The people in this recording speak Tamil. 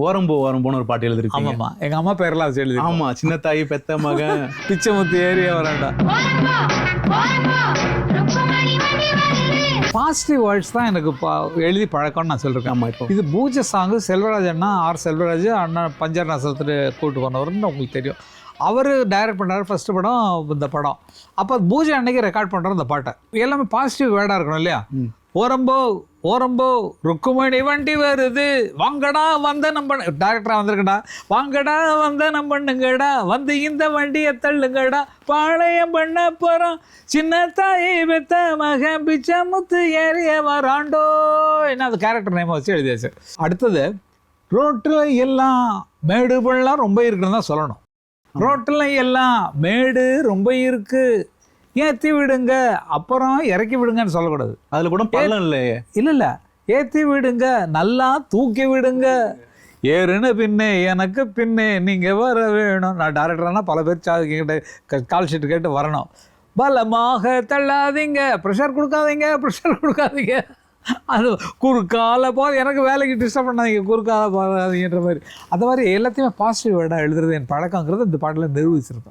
ஓரம்போன்னு ஒரு பாட்டு எழுதிருக்கீங்க. ஆமாம்மா, எங்கள் அம்மா பேரெல்லாம் வச்சு எழுதி. ஆமா, சின்ன தாய் பெத்த மகன் பிச்சைமுத்து ஏரியா வராண்டா. பாசிட்டிவ் வேர்ட்ஸ் தான் எனக்கு எழுதி பழக்கம்னு நான் சொல்லியிருக்கேன். ஆமா, இப்போ இது பூஜை சாங்கு செல்வராஜ் அண்ணா, ஆர் செல்வராஜ் அண்ணா பஞ்சர் நசத்துட்டு கூப்பிட்டு போனவர்னு உங்களுக்கு தெரியும். அவர் டைரக்ட் பண்ணுறாரு ஃபஸ்ட்டு படம் இந்த படம். அப்போ பூஜை அன்னைக்கு ரெக்கார்ட் பண்ணுறோம் இந்த பாட்டை. எல்லாமே பாசிட்டிவ் வேர்டாக இருக்கணும் இல்லையா? ஓரம்போ ஓரம்போ ருக்குமணி வண்டி வருது, வாங்கடா வந்த நம்ம டைரக்டராக வந்திருக்கடா, வாங்கடா வந்த நம்ம பண்ணுங்கடா, வந்து இந்த வண்டியை தள்ளுங்கடா, பாளையம் பண்ண போகிறோம், சின்ன தாயை பெத்த மகன் பிச்சைமுத்து ஏறிய வராண்டோ. என்ன அது கேரக்டர் நேமை வச்சு எழுதியாச்சு. அடுத்தது, ரோட்டில் எல்லாம் மேடு பள்ளம் ரொம்ப இருக்குன்னு தான் சொல்லணும். ரோட்டில் எல்லாம் மேடு ரொம்ப இருக்கு, ஏற்றி விடுங்க அப்புறம் இறக்கி விடுங்கன்னு சொல்லக்கூடாது. அதில் கூட பள்ளம் இல்லையே. இல்லை, ஏற்றி விடுங்க நல்லா தூக்கி விடுங்க, ஏறுன பின்னே எனக்கு பின்னே நீங்கள் வர வேணும். நான் டேரக்டர்னா பல பேர் கிட்ட கால் ஷீட்டு கேட்டு வரணும். பலமாக தள்ளாதீங்க, ப்ரெஷர் கொடுக்காதீங்க, அது குறுக்கால போது எனக்கு வேலைக்கு டிஸ்டர்ப் பண்ணாதீங்க, குறுக்கால போகாதீங்கன்ற மாதிரி. அந்த மாதிரி எல்லாத்தையுமே பாசிட்டிவ் வேர்டாக எழுதுறது என் பழக்கங்கிறது இந்த பாட்டில் நிரூபிச்சிருப்பேன்.